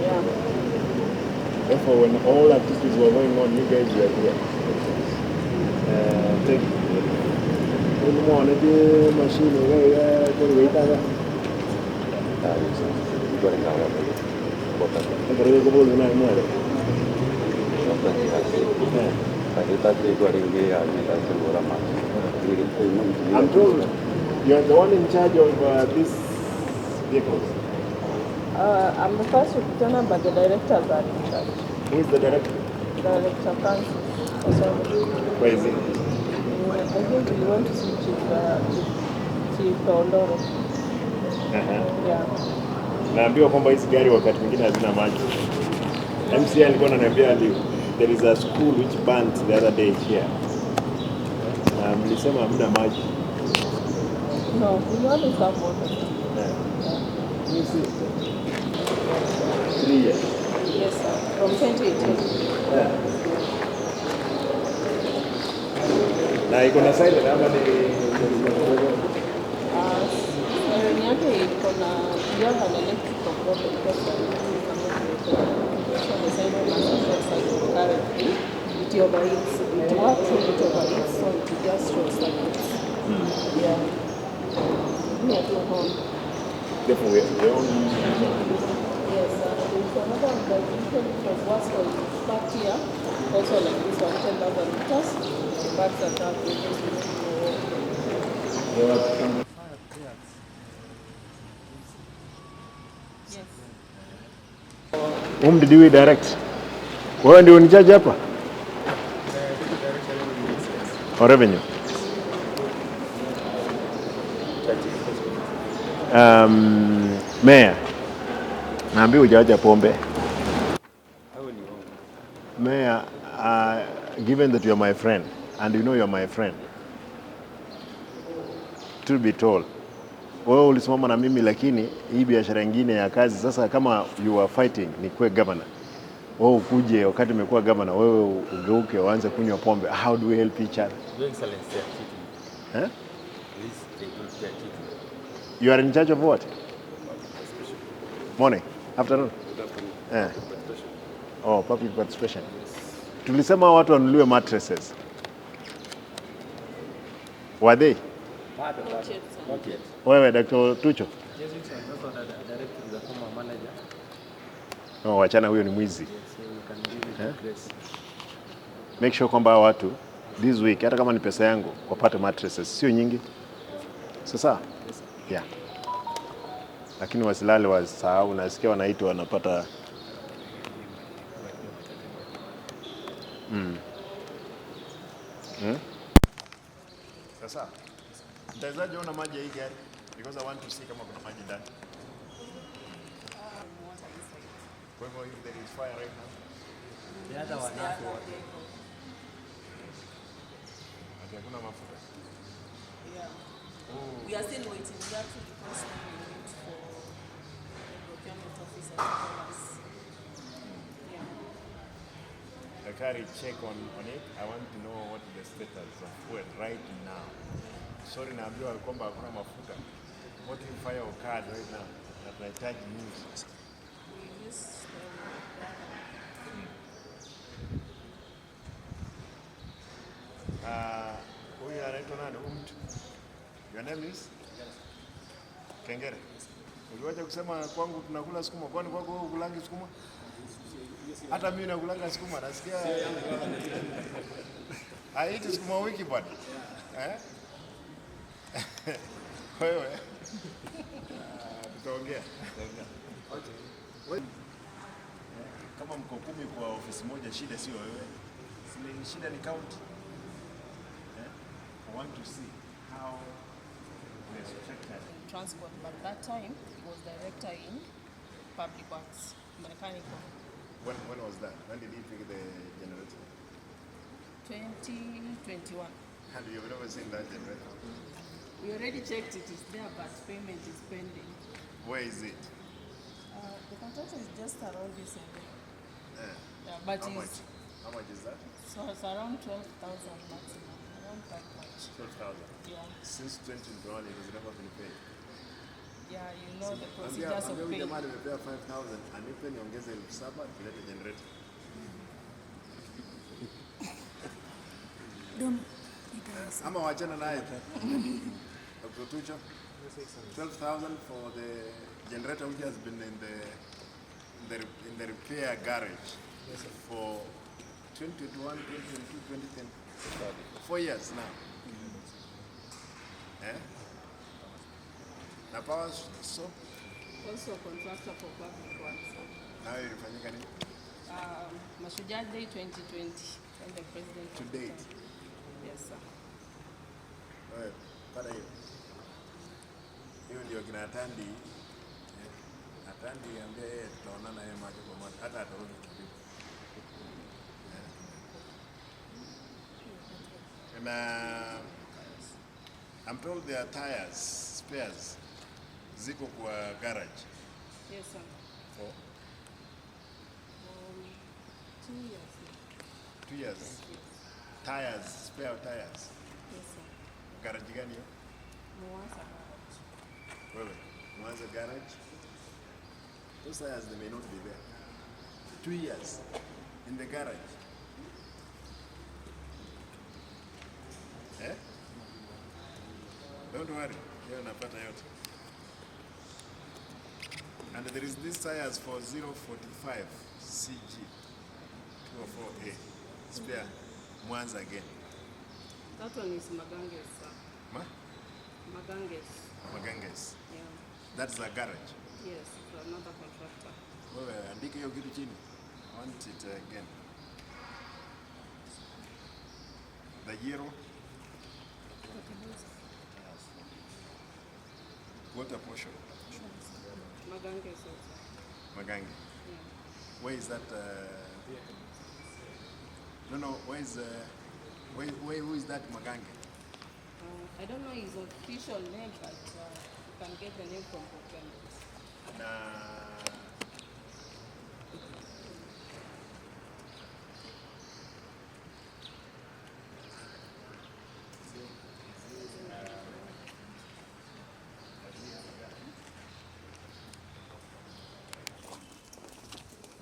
Yeah. Therefore, when all activities were going on, you guys were here. Take one more machine. I'm told you're the one in charge of these vehicles. I'm the first returner, but the directors are in charge. Who is the director? Director Francis. Where is he? I think we want to see Chief Ondoro. Yeah. Naambiwa kwamba hizi gari wakati mwingine hazina maji. MC alikuwa ananiambia there is a school which burnt the other day here. Na mlisema hamna maji. No, we always have water. You see? 3 years. Yes, sir. From 2018. Yeah. Na iko na silent ama ni siren yake iko na young and electrical problem because the siren is currently it overheats. It works when it overheats, so it just short circuits. Yeah. Yeah, to home. therefore we own. Yes, there's another one that was worse for back here. Also like this one, 10,000 liters. The bags are dark, we just need to Whom did we direct? Wewe ndio ni judge hapa? Or revenue? Mayor, naambiwa hujawaja pombe. Mayor, given that you are my friend and you know you are my friend, to be told, wewe ulisimama na mimi lakini hii biashara nyingine ya kazi sasa, kama you are fighting ni kuwe governor, wewe ukuje wakati umekuwa governor, wewe ugeuke uanze kunywa pombe. How do we help each other? Your Excellency, they are cheating. Eh? Please, they are cheating. You are in charge of what? Morning, afternoon. Eh. Oh, public participation. Tulisema watu wanunuliwe mattresses. Were they? Not yet. Wewe Dr. Tucho? Yes, it's also directed to the former manager. Oh, wachana huyo ni mwizi. Yes, so we can give it a grace. Make sure kwamba hao watu this week hata kama ni pesa yangu wapate mattresses, sio nyingi. Sasa? Yeah. Lakini wasilale wasahau, nasikia wanaitwa wanapata Sasa mtawezaje ona maji ya hii gari? Because I want to see kama kuna maji ndani. Kwa hivyo if there is fire right now. The other one has water. Hakuna mafuta. Yeah. We are still waiting. We actually constantly wait for the procurement officer to tell us. Yeah. Daktari, check on it. I want to know what the status of fuel right now. Sorry, naambiwa kwamba hakuna mafuta. What if fire occurred right now? Na tunahitaji news. We use Huyu anaitwa nani? Mtu. Your name is? Kengere. Uliwacha kusema kwangu tunakula sukuma. Kwani kwako wewe ukulangi sukuma? Hata mimi nakulanga sukuma, nasikia. Haiti sukuma wiki bwana. Wewe. Tutaongea. Kama mko 10 kwa ofisi moja, shida sio wewe. Shida ni county. I want to see how they structured transport, but that time he was director in public works, mechanical. When was that? When did he pick the generator? 2021. And you've never seen that generator? We already checked it, it's there, but payment is pending. Where is it? The contractor is just around this area. Yeah, but How much is that? So it's around 12,000 maximum. Around that much. 12,000. Yeah. Since 2021, it has never been paid. Yeah, you know the Ambia procedures of huyu paying. jamaa nimepea 5000 anipe niongeze 7,000 tulete generator. Ama wachana naye. Dr. Tucho, 12,000 for the generator which has been in the repair garage for 2021, 2022, 2010. 4 years now. Na power so Also a contractor for public works. nayo ilifanyika nini? Mashujaa Day 2020 when the president To of the date. time. Yes, sir. Pata hiyo. Hiyo ndio kina Atandi. Atandi ambia yeye tutaonana yeye macho kwa macho hata atarudi kidogo. Na I'm told there are tires, spares ziko kwa garage Yes, sir. for 2 years. 2 years. Yes. Tires, spare tires. Yes, sir. Garage gani hiyo? Mwasa. Wewe, Mwanza garage. Those tires they may not be there. 2 years in the garage. Don't worry, hiyo napata yote. And there is this tires for 045 CG 204A spare Mwanza again. That one is Maganges, sir. Maganges. Maganges. Yeah. That's the garage. Yes, for another contractor. Wewe andika hiyo kitu chini. I want it again. The euro. Water portion. Maganges also. Magange. Yeah. Where is that? No. Who is that Magange? I don't know his official name, but you can get the name from Maganges. Na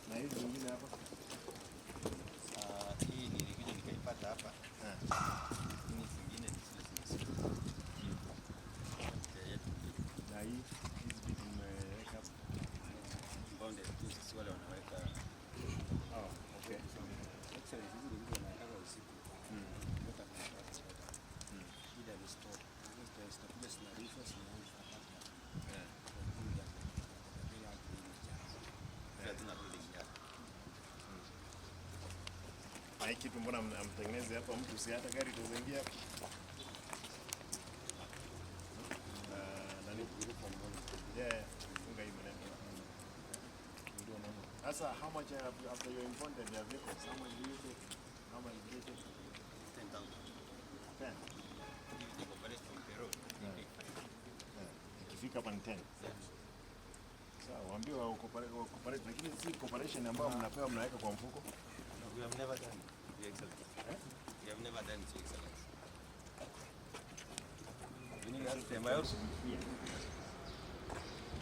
na hizi zingine hapa. Hii nilikuja nikaipata hapa. Lakini zingine Na hii hizi vitu nimeweka hapa. bonde tu sisi wale wanaweka. Oh, okay. Actually hizi ndio wanaweka usiku. Weka contract. Ila ni store. Hizo zitakuja zinarishwa zinaanza hapa. Na hii kitu mbona mtengeneze hapa mtu si hata gari tuzaingia hapa. Nani kulipa mbona? Yeah, funga hii maneno. Ndio nani. Sasa how much after you imported your vehicles? How much do you take? How much do you take? 10,000. 10. Niko pale from Peru. Ikifika hapa ni 10. Sawa, waambie wa cooperate lakini si cooperation ambayo mnapewa mnaweka kwa mfuko. We have never done it, Your Excellency. We have never done it, Your Excellency. We need to ask them. I also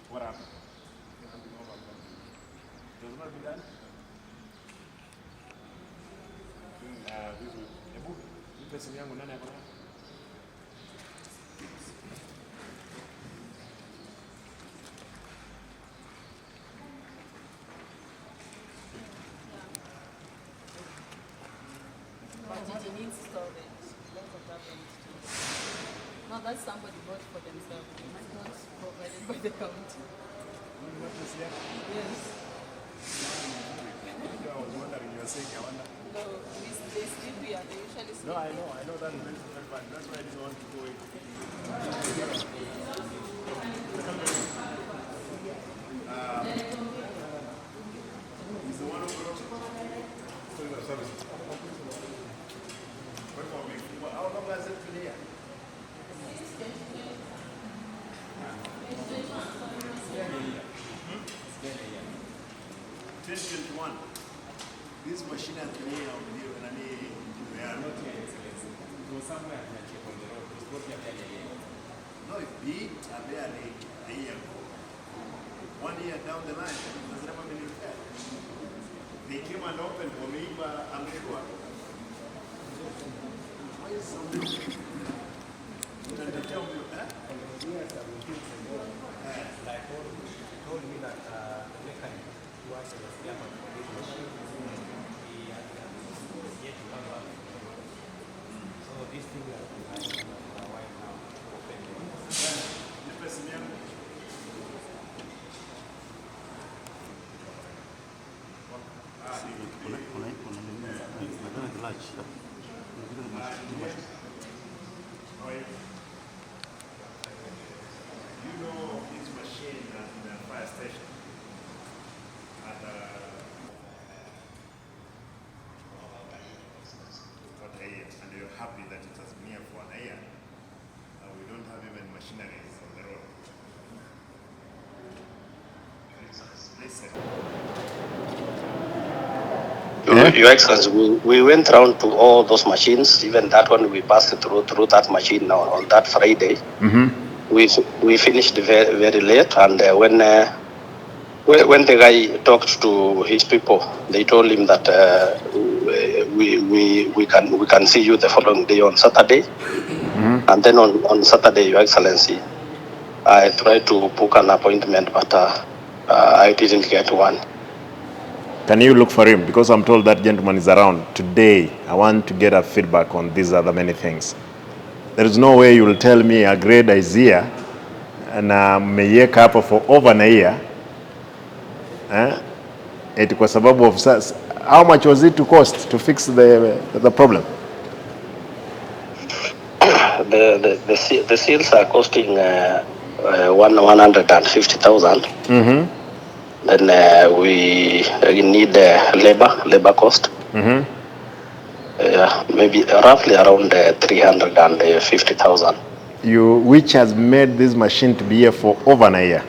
What happened? Does not be done? Vizuri. Hebu nipe simu yangu nani ako nayo? But it needs storage. Lots of that needs storage. No, that's somebody bought for themselves. It's not provided by the county. Yes. I was wondering, you were saying, I wonder. No, they sleep here. They usually sleep. No, I know that is very bad. That's why I didn't want to go in. He's the one who brought it. Service. Wait for me. How long has it been here? It's been a year. 2021. This machine has been here on the Not Your Excellency. It was somewhere on the road. It was brought here earlier. know if big are there a year ago. 1 year down the line, there's never been repaired. They came and opened Omeiba Amegwa. Why is so many? Like told me that the mechanic who was the chairman for this machine, he had yet to come back. So this thing has been happening for a while now. You know this machine at the fire station? At for a year, and you're happy that it has been here for a year. We don't have even machineries on the road. Listen. Your Excellency, we went round to all those machines. Even that one, we passed through that machine on that Friday. We finished very, very late, and when the guy talked to his people, they told him that we can see you the following day on Saturday. And then on Saturday, Your Excellency, I tried to book an appointment, but I didn't get one. Can you look for him? Because I'm told that gentleman is around today. I want to get a feedback on these other many things. There is no way you will tell me a grade is here and mmeiweka hapo for over a year. Eti kwa sababu of how much was it to cost to fix the problem? The seals are costing 150,000. Then we need labor cost. Maybe roughly around 350,000. Which has made this machine to be here for over a year?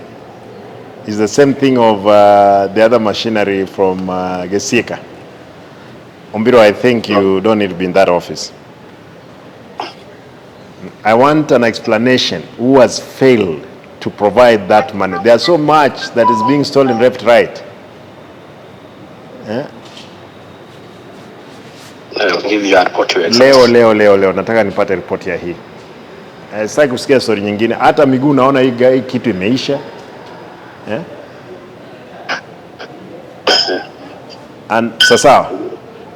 It's the same thing of the other machinery from Kisii. Ombiro, I think you don't need to be in that office. I want an explanation. Who has failed to provide that money? There's so much that is being stolen left, right. I'll give you a report to Leo nataka nipate report ya hii. Sitaki kusikia story nyingine. Hata miguu naona hii kitu imeisha. And sasa,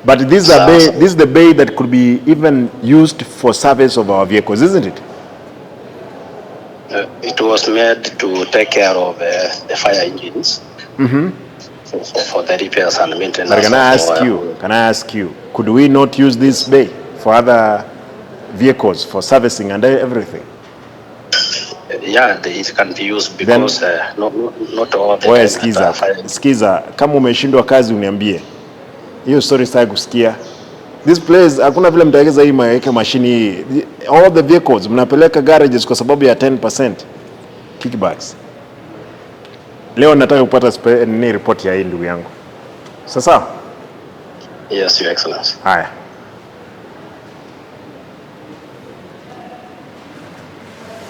but this is the bay that could be even used for service of our vehicles, isn't it? It was made to take care of the fire engines for the repairs and maintenance. But can I ask you, could we not use this bay for other vehicles, for servicing and everything? Yeah, it can be used because not all the Wewe skiza, kama umeshindwa kazi uniambie. Hiyo story sitaki kusikia. This place hakuna vile mtaegeza hii maweke mashini hii. All the vehicles mnapeleka garages kwa sababu ya 10% kickbacks. Leo nataka kupata ni report ya hii ndugu yangu. Sasa? Yes, Your Excellency. Haya.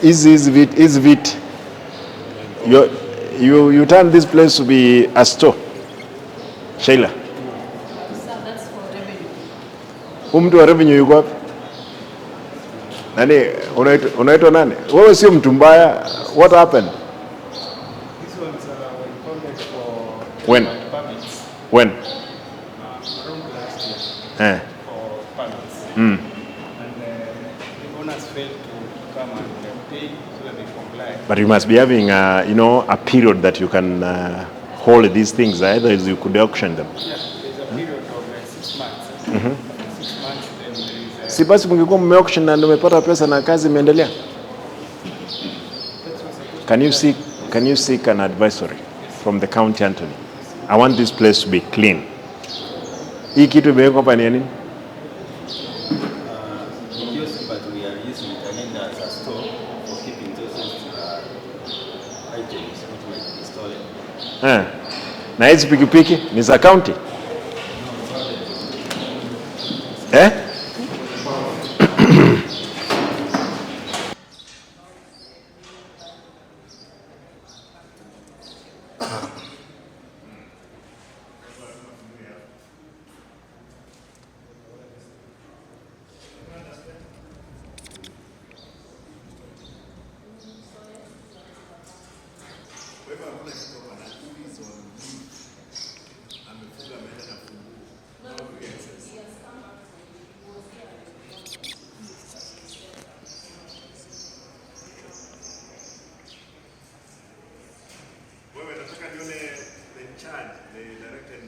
Is it you turn this place to be a store, Sheila? That's for revenue. Mtu wa revenue yuko wapi? Nani unaitwa nani? Wewe sio mtu mbaya. What happened? This one's recorded for When? permits When? around last year for permits. And the owners failed to come and pay so that they comply. But you must be having a period that you can hold these things. Otherwise you could auction them. Yeah, there's a period of 6 months. 6 months, then there is Si basi mngekuwa mmeauction na ndio umepata pesa na kazi imeendelea. Can you seek an advisory from the county, Anthony? I want this place to be clean. Hii kitu imewekwa hapa ni nini? But we are using it again as a store for keeping those items which might be stolen. Na hizi pikipiki ni za county?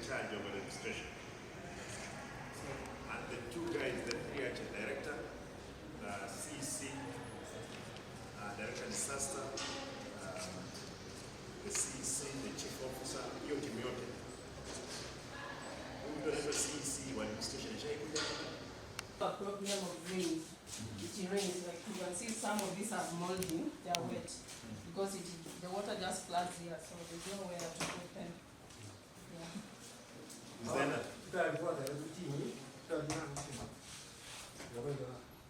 in charge of administration. And the two guys, the three actual director, the CEC, director disaster, the CEC, the chief officer, hiyo timu yote. Huyu ndio anaitwa CEC wa administration shaikuja. A problem of rain. It rains, like you can see some of these are molding, they are wet. Because the water just floods here, so there's nowhere to put them. Yeah.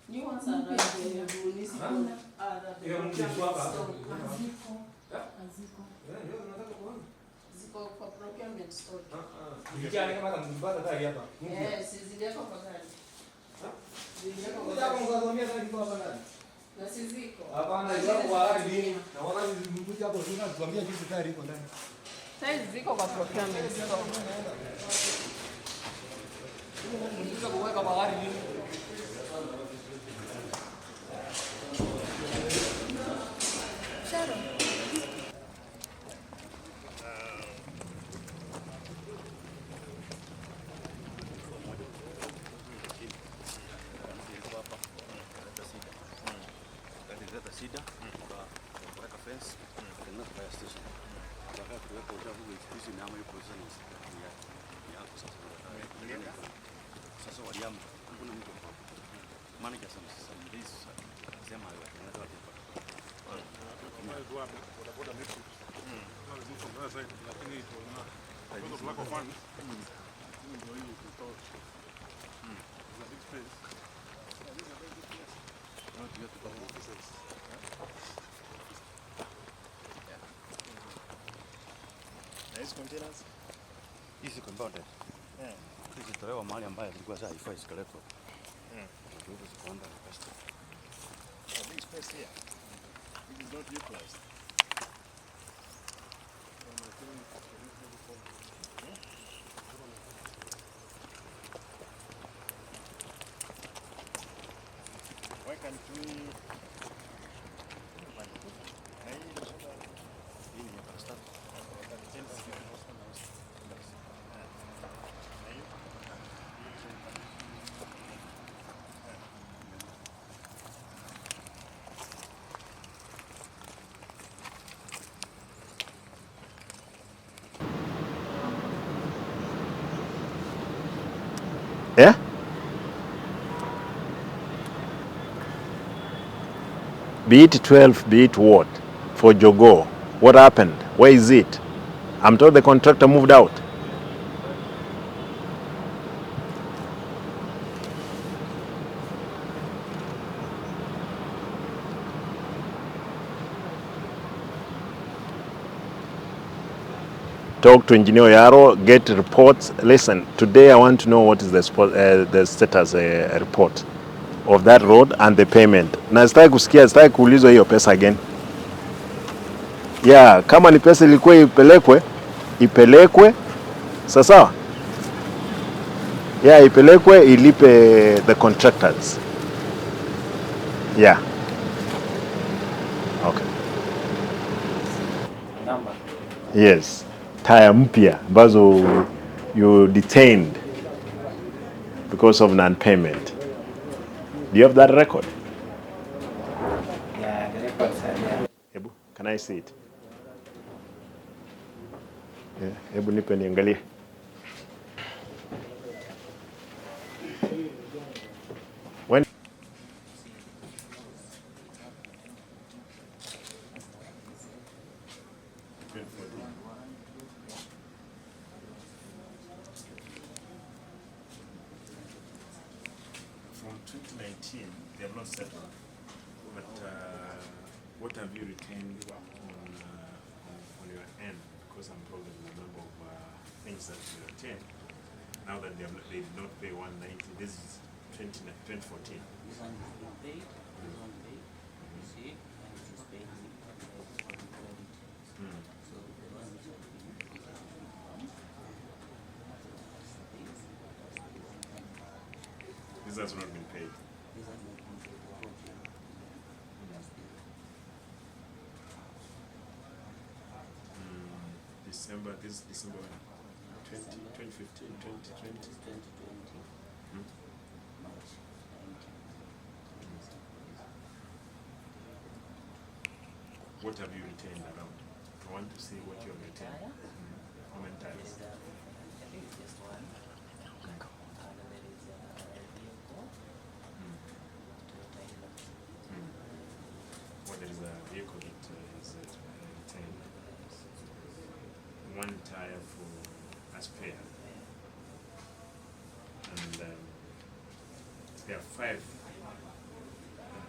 New ones are right there. Ziko kwa procurement store. Yes, ziliwekwa kwa gari. Na si ziko. Sasa ziko kwa procurement store. Kuweka kwa gari. Shida kuweka fence na fire station. Baada ya kuweka uchafu hizi na hapo presence ni hapo sasa. Sasa waliamu kuna mtu hapo. Manager sasa this sema hayo anataka kupa. Boda mtu. Lazima sasa lakini tunaona kwa sababu kwa fund. Ndio hiyo kutoa. The big space. Not yet to go offices. Nice containers. Hizi compounded. Hizi tolewa mahali ambayo ilikuwa sasa haifai zikaletwa. Ndio zikaenda best. A big space here. It is not utilized. Why can't we yeah? Be it 12, be it what? For Jogo. What happened? Where is it? I'm told the contractor moved out. Talk to Engineer Yaro, get reports. Listen, today I want to know what is the status report of that road and the payment. Na sitaki kusikia, sitaki kuulizwa hiyo pesa again. Yeah, kama ni pesa ilikuwa ipelekwe. Sasa yeah, ipelekwe ilipe the contractors. Yeah. Okay. Number. Yes. Tire mpya ambazo you detained because of non-payment. Do you have that record? Yeah, the records are there. Ebu, can I see it? Yeah, ebu nipe niangalie. When from 2019, they have not settled. But what have you retained on your end? Because I'm told there's a number of things that you retained. Now that they did not pay 190, this is 2014. This one is not paid, this one paid, you see, and this is paid, so the one which has This has not been paid. this has not been paid. December, this December 2015, 2020. 2020. March 19. What have you retained around? I want to see what you have retained. How many tires? I think it's just one. And there is a vehicle. Toyota Hilux. What is a vehicle that is retained? One tire for a spare. And there are 5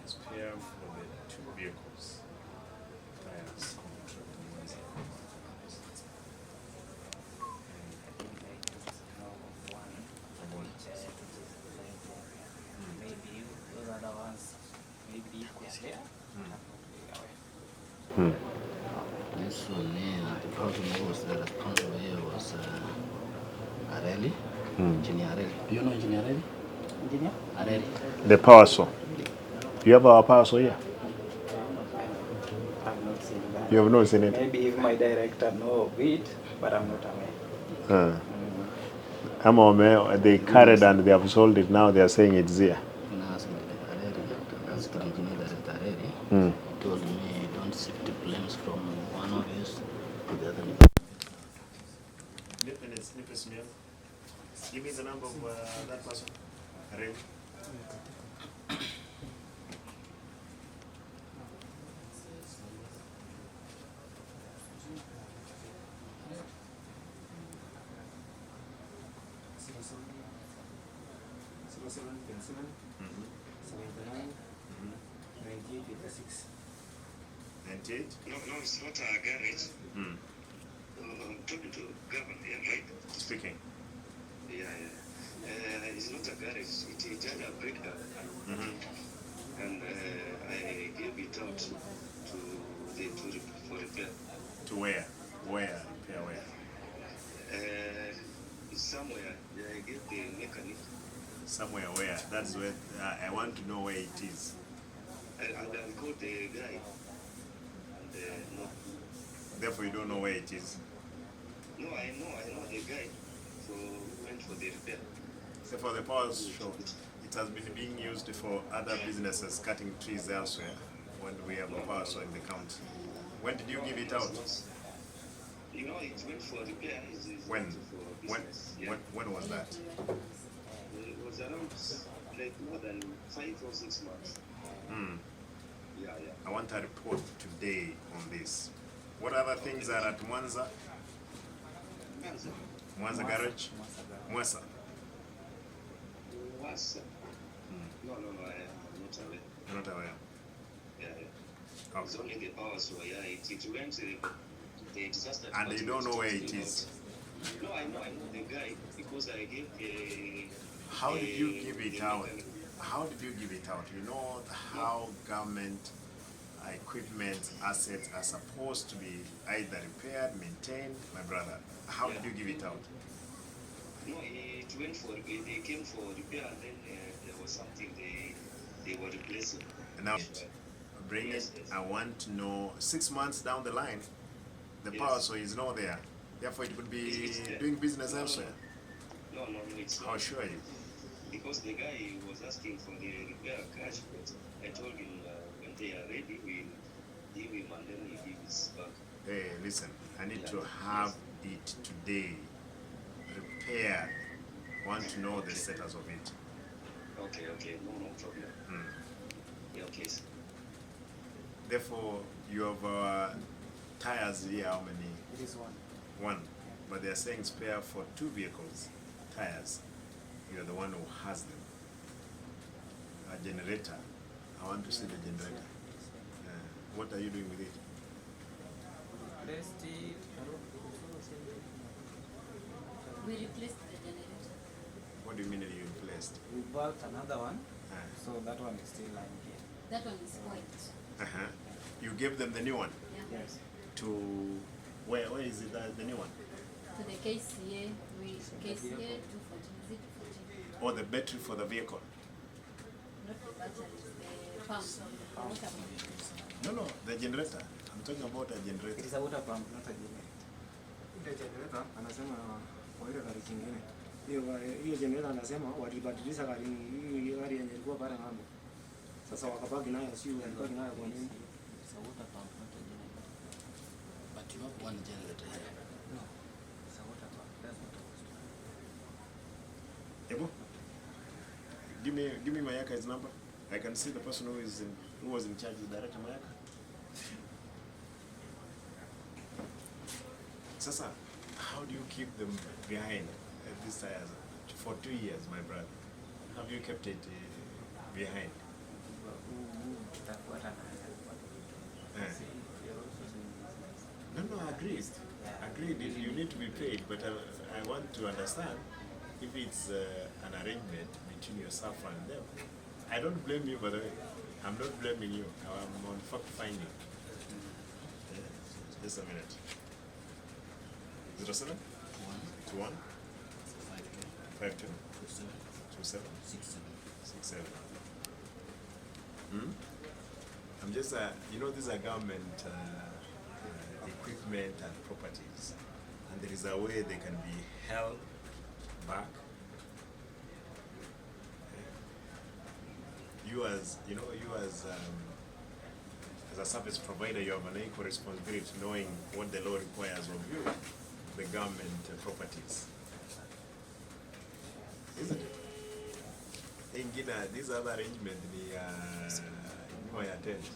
spare for the 2 vehicles. Tires. Maybe those other ones, maybe equals there. This one here, the problem was that the problem here was Areli, Engineer Areli. Do you know Engineer Areli? Engineer? Areli. The power saw. You have our power saw here? I've not seen that. You have not seen it? Maybe if my director know of it, but I'm not aware. They carried and they have sold it. Now they are saying it's here. When I asked Areli, asked the engineer director Areli, he told me don't shift the blames from one office to the other. Give me the number of that person. Areli. No, it's not a garage. I'm talking to government, right? Speaking. Yeah. It's not a garage. It's just a breakdown. And I gave it out to for repair. To where? Where? Repair where? It's somewhere. I gave the mechanic. Somewhere where? That's where I want to know where it is. I'll call the guy. No. Therefore, you don't know where it is. No, I know the guy. So went for the repair. So for the power show, it has been being used for other businesses cutting trees elsewhere when we have a power show in the county. When did you give it out? You know, it went for repair. When was that? It was around like more than 5 or 6 months. Yeah. I want a report today on this. What other things are at Mwanza? Mwanza garage? Mwasa? No, I'm not aware. You're not aware? Yeah. Okay. It's only the power, so yeah, it went the disaster. And you don't know where it is? No, I know the guy because I gave How did you give it out? How did you give it out? You know how government equipment assets are supposed to be either repaired, maintained, my brother. How did you give it out? No, it went for they came for repair and then there was something they were replacing. And now bring it. I want to know 6 months down the line, the power so is not there. Therefore, it could be doing business elsewhere. No, it's How sure are you? Because the guy was asking for the repair cash, but I told him when they are ready, we'll give him and then he gives back. Hey, listen, I need to have it today repaired. I want to know the status of it. Okay, no problem. Yeah, okay. Therefore, you have tires here, how many? It is one. One. But they are saying spare for 2 vehicles, tires. You're the one who has them. A generator. I want to see the generator. What are you doing with it? We replaced the generator. What do you mean that you replaced? We bought another one, so that one is still lying here. That one is white. You gave them the new one? Yeah. Yes. To where is it the new one? To the KCA, KCA 214, is it 214? Or the battery for the vehicle? Not the batteries, the pump. The water pump. No, the generator. I'm talking about a generator. It is a water pump, not a generator. The generator anasema kwa ile gari kingine. Hiyo generator anasema walibadilisha gari hii gari yenye ilikuwa pale ng'ambo. Sasa wakabaki nayo sio walibaki nayo kwa nini? So water pump not a generator. But you have one generator here. No, it's a water pump. That's not a waste. Ebo, give me Mayaka's number. I can see the person who was in charge, the director Mayaka. Sasa, how do you keep them behind these tires for 2 years, my brother? Have you kept it behind? No, agreed. Agreed. You need to be paid, but I want to understand if it's an arrangement between yourself and them. I don't blame you, by the way. I'm not blaming you. I'm on fact finding. Just a minute. 07 21 52 27 67. I'm just, these are government equipment and properties, and there is a way they can be held back. You as a service provider, you have an equal responsibility knowing what the law requires of you, the government properties. Isn't it? Ingine, these other arrangement ni nyuma ya tent.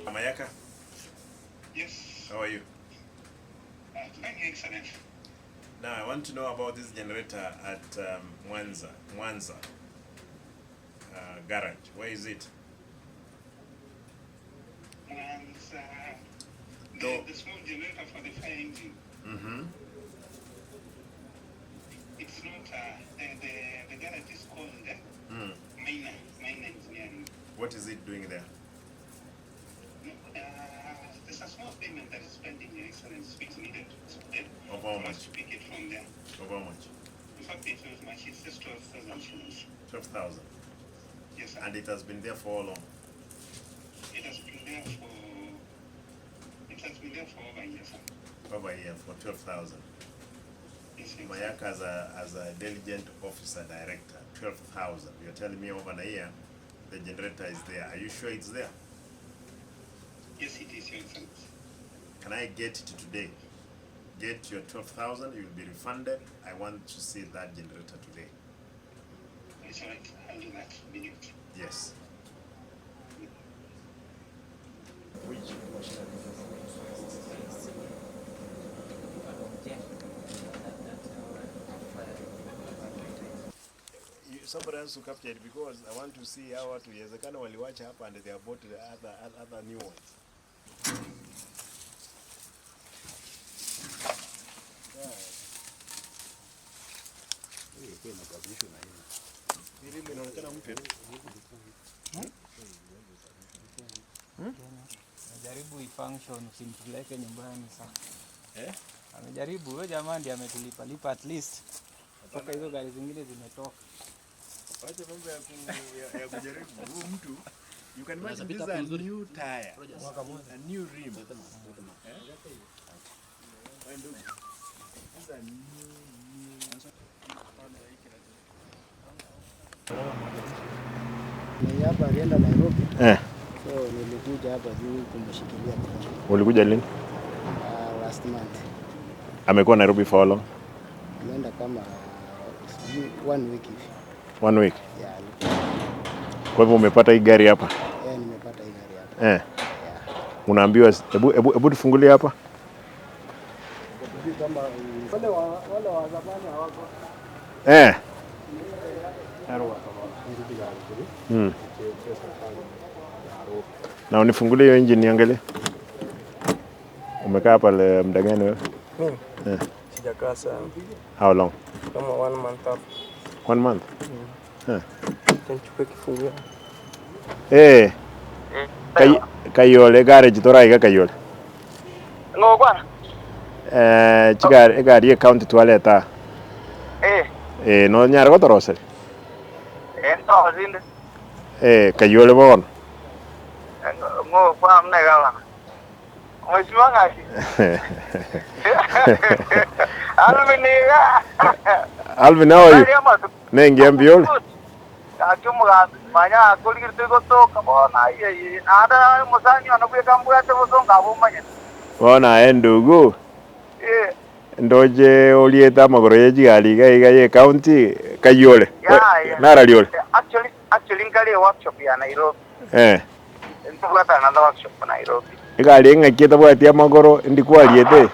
Mayaka? Yes. How are you? Fine, excellent. Now I want to know about this generator at Mwanza garage. Where is it? The small generator for the fire engine. It's not the garage is called minor engineering. What is it doing there? There's a small payment that is pending, Your Excellency, which needed to pay. Of how much? Pick it from there. Of how much? In fact, it was much. It's just 12,000 shillings. 12,000. Yes, sir. And it has been there for how long? It has been there for over a year, sir. Over a year for 12,000. Yes, sir. Mayaka as a diligent officer director, 12,000. You're telling me over a year the generator is there. Are you sure it's there? Yes, it is, Your Excellency. Can I get it today? Get your 12,000, you'll be refunded. I want to see that generator today. It's all right. I'll do that immediately. Yes. Somebody else to capture it because I want to see how watu yawezekana waliwacha hapa and they have bought the other new ones. Hii inaonekana mpya. Najaribu i-function usimpeleke nyumbani sasa. Amejaribu huyo jamaa ndiye ametulipa at least. Mpaka hizo gari zingine zimetoka. Wacha mambo ya kujaribu. Huyu mtu you can imagine this is a new tire. A new rim. Hapa alienda Nairobi. So nilikuja hapa juu kumshikilia. Ulikuja lini? Last month. Amekuwa Nairobi for how long? Ameenda kama 1 week hivi. 1 week. Yeah. Kwa hivyo umepata hii gari hapa? Nimepata hii gari hapa. Unaambiwa hebu tufungulie hapa. Kama wale wa zamani hawako. Na unifungulie hiyo engine niangalie. Umekaa hapa muda gani wewe? Sijakaa sana. How long? Kama 1 month hapo. 1 month? Nichukue kifunguo. Kayole garage toraiga kayole. No bwana. Chigari account twaleta. No nyara ko torose. Sawa zinde. Kayole bono. ngo kwa mnega. Mheshimiwa Ngaki. Alvin, how are you? Nengi ambiole. Akimuga manya kuligirte goto kabona ye ada musanyi anakuye kambuya te bosonga bomanya. Bona endugu. Ndoje olieta magoro ye jigali ga county kayole. Nara liole. Actually ngale workshop ya Nairobi. Ntukwata na workshop Nairobi. Igali ngakita bwati amagoro ndikuwa liete.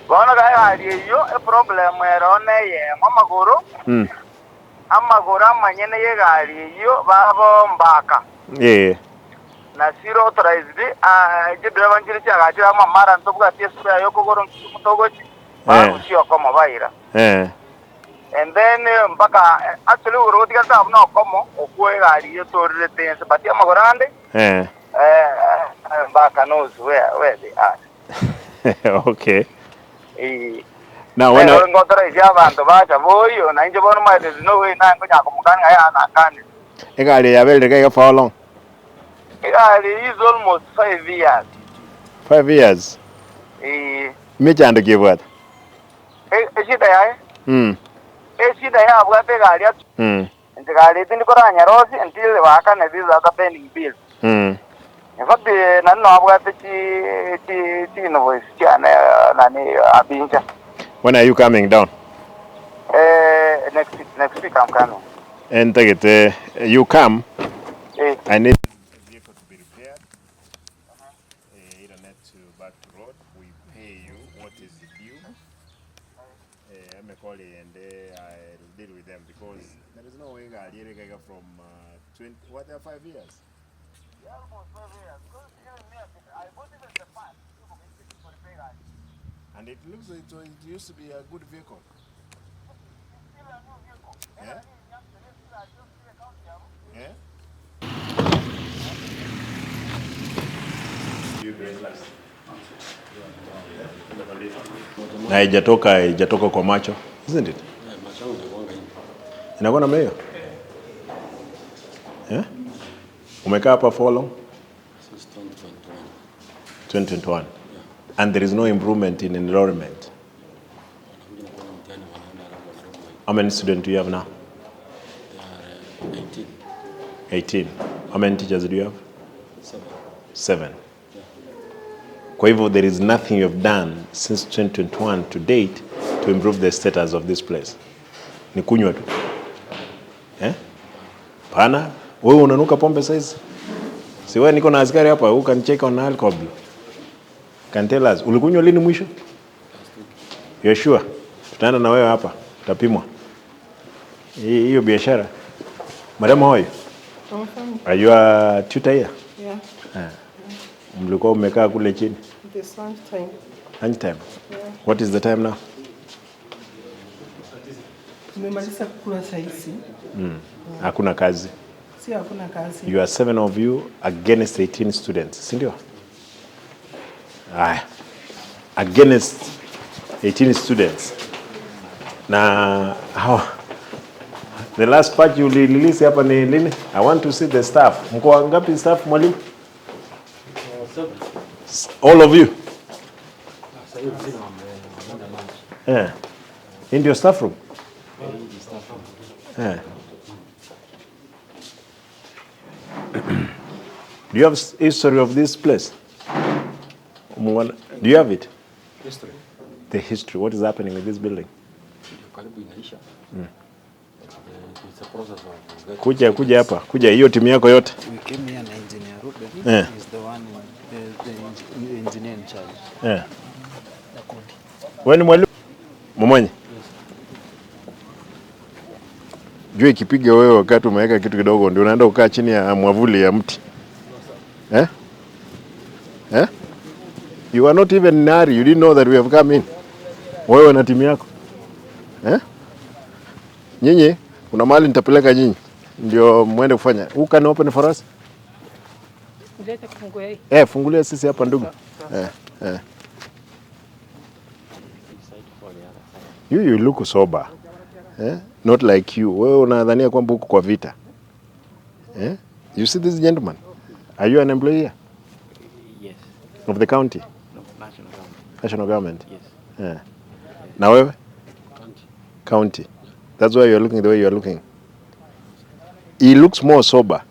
Bona ga yo e problem erone ye mamagoro. Amagoro amanyene ye gali yo babo mbaka. Na zero authorized je driver njiri cha gaji ama mara ntobwa tesu ya yoko goro mutogochi. Sio kama baira. And then mpaka actually uroti ka sabu na komo okwe gali yo torre tense but amagoro ande. Mbaka knows where they are. Okay. Now when I got the Java bacha boy na inje bono mai there's no way na ngoja kumukanga ya na kani. Egali ya belde kaya for how long? Egali is almost 5 years. 5 years. Michando kibwat. Shida ya shida ya bwate gali ya. Nje gali tindi koranya rosi until waka na these other pending bills. In fact na no bwate chi no voice chana nani abinja. When are you coming down? Next week I'm coming. And take it, you come. I need the vehicle to be repaired. Internet to back to road. We pay you what is due. I'm a colleague and I'll deal with them because there is no way from 20. What are 5 years? Yeah, almost 5 years. I bought even the part. And it looks like it used to be a good vehicle. Yeah? Yeah? Na haijatoka kwa macho, isn't it? Inakuwa namna hiyo? Yeah? Umekaa hapa for long? Since 2021. 2021. And there is no improvement in enrollment. How many students do you have now? There are 18. 18. How many teachers do you have? 7. 7. Kwa hivyo, there is nothing you have done since 2021 to date to improve the status of this place. Ni kunywa tu. Pana, wewe unanuka pombe saizi? Si wewe niko na askari hapa, who can check on alcohol. Can tell us, ulikunywa lini mwisho? You're sure? Tutaenda na wewe hapa, tutapimwa. Hiyo biashara. Madam, how are you? I'm fine. Are you a tutor here? Yeah. Mlikuwa umekaa kule chini? It's lunch time. Lunch time? Yeah. What is the time now? Tumemaliza kukula saizi. Hakuna kazi. Si hakuna kazi. You are 7 of you against 18 students, si ndio? Against 18 students. Na how the last part you release hapa ni lini? I want to see the staff. Mko ngapi staff mwalimu? 7. All of you? Yeah. In your staff room? Yeah. Do you have history of this place? Do you have it? History. The history. What is happening with this building? It's a process of Kuja hapa. Kuja hiyo timu yako yote. We came here na engineer Ruben. He's the one the engineer in charge. Yeah. Wewe ni mwalimu? Mmoja. Jua ikipiga wewe wakati umeweka kitu kidogo ndio unaenda kukaa chini ya mwavuli ya mti. You are not even in a hurry. You didn't know that we have come in. Wewe na timu yako. Nyinyi kuna mahali nitapeleka nyinyi ndio muende kufanya. Who can open for us? Nilete kufungua hii. Fungulia sisi hapa ndugu. You look sober. Not like you. Wewe unadhania kwamba uko kwa vita. You see this gentleman? Are you an employee here? Of the county? No, national government. National government? Yes. Yeah. Now where? County. That's why you're looking the way you're looking. He looks more sober.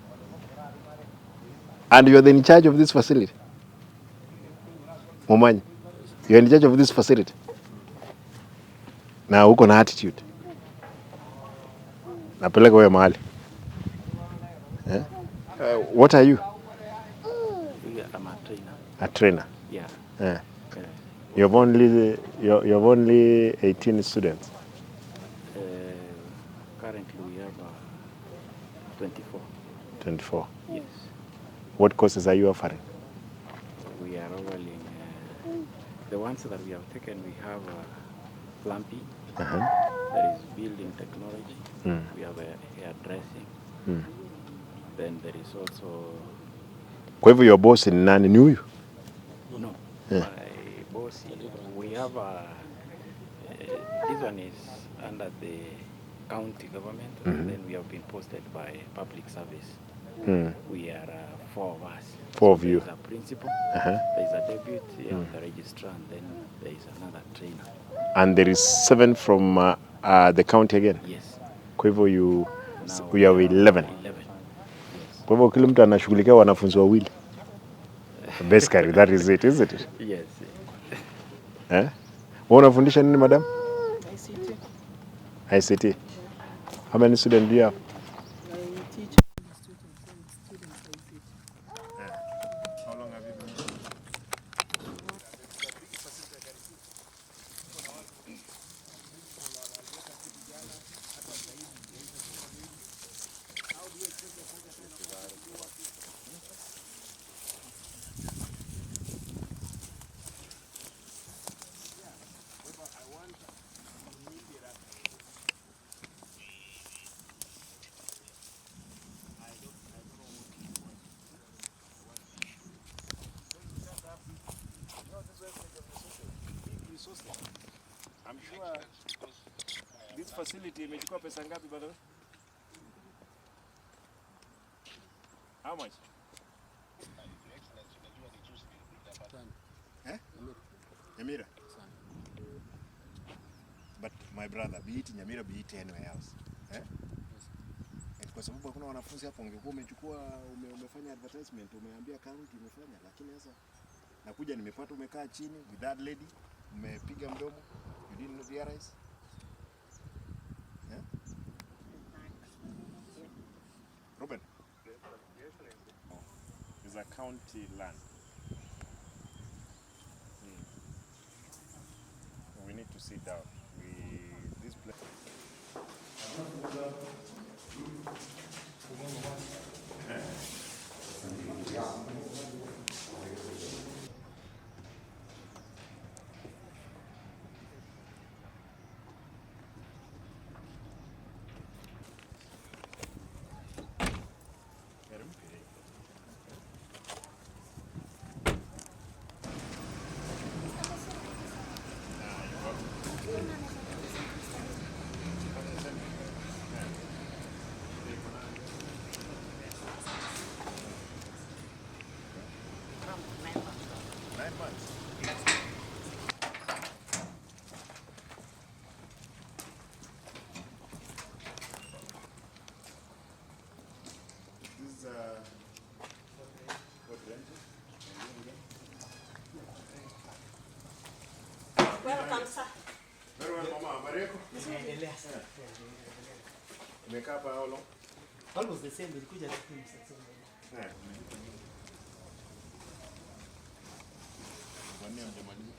And you're in charge of this facility? Momanyi, you're in charge of this facility? Now uko na attitude. Napeleka wewe mahali. Yeah? What are you? I'm a trainer. A trainer? Yeah. Yeah. You have only 18 students? Currently we have 24. 24? Yes. What courses are you offering? We are offering, the ones that we have taken, we have plumbing, there is building technology, we have hairdressing, then there is also... Kwa hivyo your boss ni nani? Ni huyu? No. Yeah. My boss, we have this one is under the county government, and then we have been posted by public service. We are 4 of us. 4 of you. There is a principal, there is a deputy, the registrar, and then there is another trainer. And there is 7 from the county again? Yes. Kwa hivyo you have 11. 11. Yes. Kwa hivyo kila mtu anashughulikia wanafunzi wawili. Basically, that is it, isn't it? Yes. Wewe unafundisha nini madam? ICT. ICT. How many students do you have? I teach students ICT. How long have you been doing it? I'm sure this facility imechukua pesa ngapi by the way? How much? Nyamira? But my brother, be it Nyamira, be it anywhere else. Kwa sababu hakuna wanafunzi hapo, ungekuwa umefanya advertisement, umeambia county umefanya, lakini sasa nakuja nimepata umekaa chini with that lady, umepiga mdomo, you didn't realize. Yeah? Ruben? It's a county land. We need to sit down. This place. Welcome, sir. Very well, Mama. Habari yako? Umekaa hapa how long? Almost the same, ilikuja lakini sasa. Wanne mjamaliza.